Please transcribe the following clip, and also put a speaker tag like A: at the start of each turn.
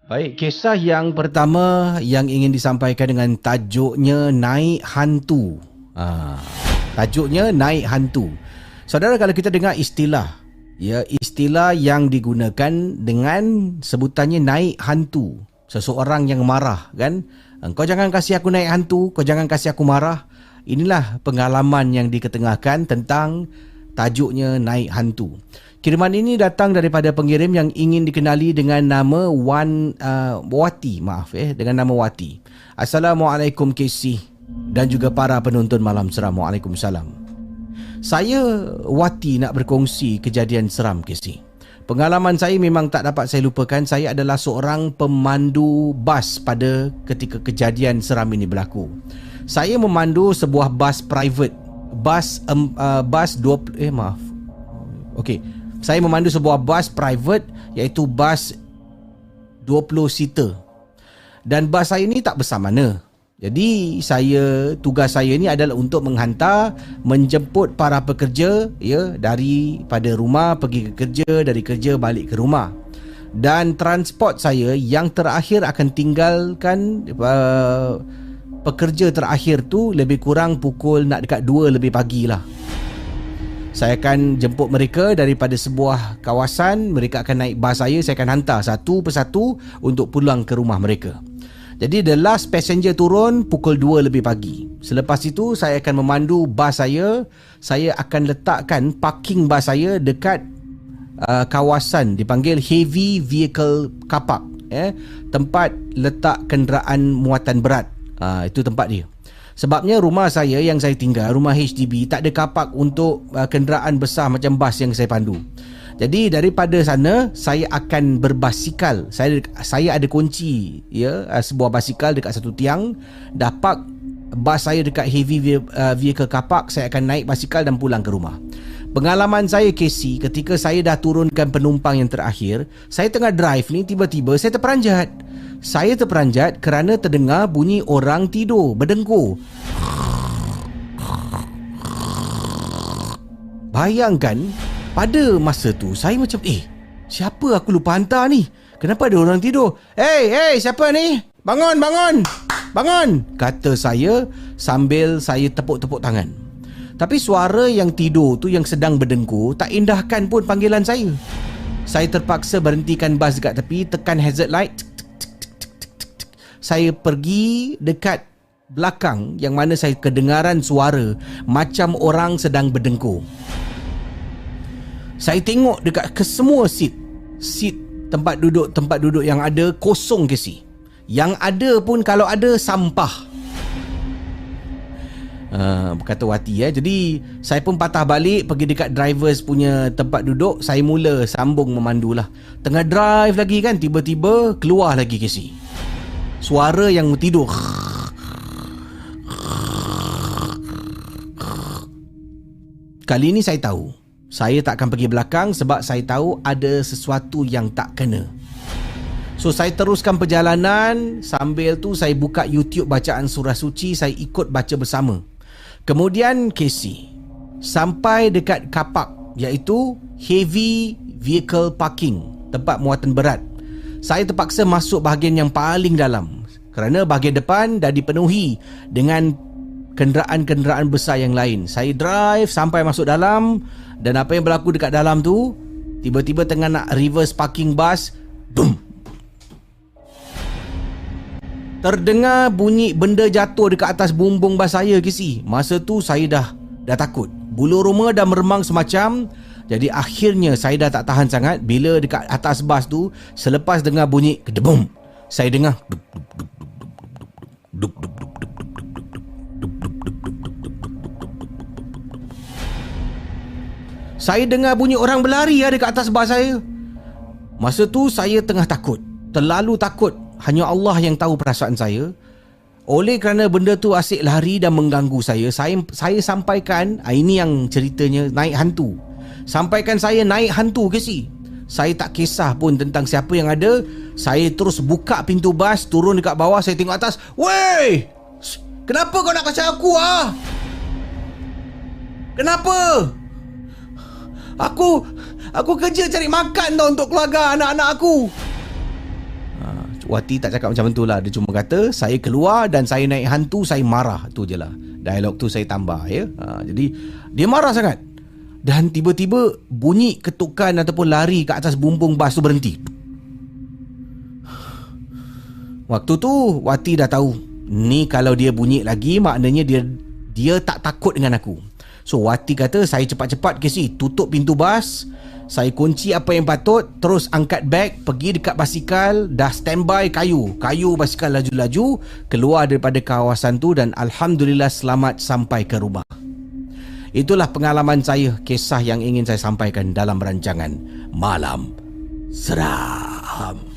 A: Baik, kisah yang pertama yang ingin disampaikan dengan tajuknya Naik Hantu. Tajuknya Naik Hantu. Saudara, kalau kita dengar istilah, istilah yang digunakan dengan sebutannya naik hantu. Seseorang yang marah, kan? Kau jangan kasih aku naik hantu, kau jangan kasih aku marah. Inilah pengalaman yang diketengahkan tentang tajuknya naik hantu. Kiriman ini datang daripada pengirim yang ingin dikenali dengan nama Wati. Dengan nama Wati. Assalamualaikum KC dan juga para penonton Malam Seram. Waalaikumsalam. Saya Wati nak berkongsi kejadian seram KC. Pengalaman saya memang tak dapat saya lupakan. Saya adalah seorang pemandu bas pada ketika kejadian seram ini berlaku. Saya memandu sebuah bas private. Saya memandu sebuah bas private iaitu bas 20 seater. Dan bas saya ni tak besar mana. Jadi tugas saya ni adalah untuk menjemput para pekerja daripada rumah pergi ke kerja, dari kerja balik ke rumah. Dan transport saya yang terakhir akan tinggalkan pekerja terakhir tu lebih kurang pukul nak dekat 2 lebih pagi lah. Saya akan jemput mereka daripada sebuah kawasan. Mereka akan naik bas saya akan hantar satu persatu untuk pulang ke rumah mereka. Jadi the last passenger turun pukul 2 lebih pagi. Selepas itu saya akan memandu bas saya. Saya akan letakkan parking bas saya dekat kawasan dipanggil Heavy Vehicle Car Park, tempat letak kenderaan muatan berat. Itu tempat dia. Sebabnya rumah saya yang saya tinggal, rumah HDB, tak ada kapak untuk kenderaan besar macam bas yang saya pandu. Jadi daripada sana saya akan berbasikal. Saya ada kunci sebuah basikal dekat satu tiang. Dah park bas saya dekat Heavy Vehicle Car Park, saya akan naik basikal dan pulang ke rumah. Pengalaman saya KC, ketika saya dah turunkan penumpang yang terakhir, saya tengah drive ni, tiba-tiba saya terperanjat. Saya terperanjat kerana terdengar bunyi orang tidur, berdengkur. Bayangkan, pada masa tu saya macam, siapa aku lupa hantar ni? Kenapa ada orang tidur? Hey, siapa ni? Bangun! Kata saya sambil saya tepuk-tepuk tangan. Tapi suara yang tidur tu yang sedang berdengkur tak indahkan pun panggilan saya. Saya terpaksa berhentikan bas dekat tepi, tekan hazard light. Saya pergi dekat belakang yang mana saya kedengaran suara macam orang sedang berdengkur. Saya tengok dekat ke semua seat tempat duduk yang ada kosong ke si. Yang ada pun kalau ada sampah. Kata Wati. Jadi saya pun patah balik pergi dekat drivers punya tempat duduk. Saya mula sambung memandu lah. Tengah drive lagi kan, tiba-tiba keluar lagi ke si suara yang tidur. Kali ni saya tahu saya tak akan pergi belakang sebab saya tahu ada sesuatu yang tak kena. So saya teruskan perjalanan. Sambil tu saya buka YouTube bacaan surah suci, saya ikut baca bersama. Kemudian KC sampai dekat kapak iaitu Heavy Vehicle Parking, tempat muatan berat. Saya terpaksa masuk bahagian yang paling dalam kerana bahagian depan dah dipenuhi dengan kenderaan-kenderaan besar yang lain. Saya drive sampai masuk dalam, dan apa yang berlaku dekat dalam tu, tiba-tiba tengah nak reverse parking bus, boom, terdengar bunyi benda jatuh dekat atas bumbung bas saya KC. Masa tu saya dah takut. Bulu roma dah meremang semacam. Jadi akhirnya saya dah tak tahan sangat. Bila dekat atas bas tu, selepas dengar bunyi kedebum, saya dengar saya dengar bunyi orang berlari dekat atas bas saya. Masa tu saya tengah takut, terlalu takut. Hanya Allah yang tahu perasaan saya. Oleh kerana benda tu asyik lari dan mengganggu saya sampaikan, ini yang ceritanya naik hantu. Sampaikan saya naik hantu ke si. Saya tak kisah pun tentang siapa yang ada. Saya terus buka pintu bas, turun dekat bawah, saya tengok atas. Wey! Kenapa kau nak kasih aku Kenapa? Aku kerja cari makan tau untuk keluarga anak-anak aku. Wati tak cakap macam tu lah. Dia cuma kata saya keluar dan saya naik hantu, saya marah. Tu je lah. Dialog tu saya tambah ya. Jadi dia marah sangat. Dan tiba-tiba bunyi ketukan ataupun lari ke atas bumbung bas tu berhenti. Waktu tu Wati dah tahu, ni kalau dia bunyi lagi maknanya dia tak takut dengan aku. So Wati kata saya cepat-cepat Casey tutup pintu bas, saya kunci apa yang patut, terus angkat beg, pergi dekat basikal, dah standby kayu basikal laju-laju keluar daripada kawasan tu dan Alhamdulillah selamat sampai ke rumah. Itulah pengalaman saya, kisah yang ingin saya sampaikan dalam rancangan Malam Seram.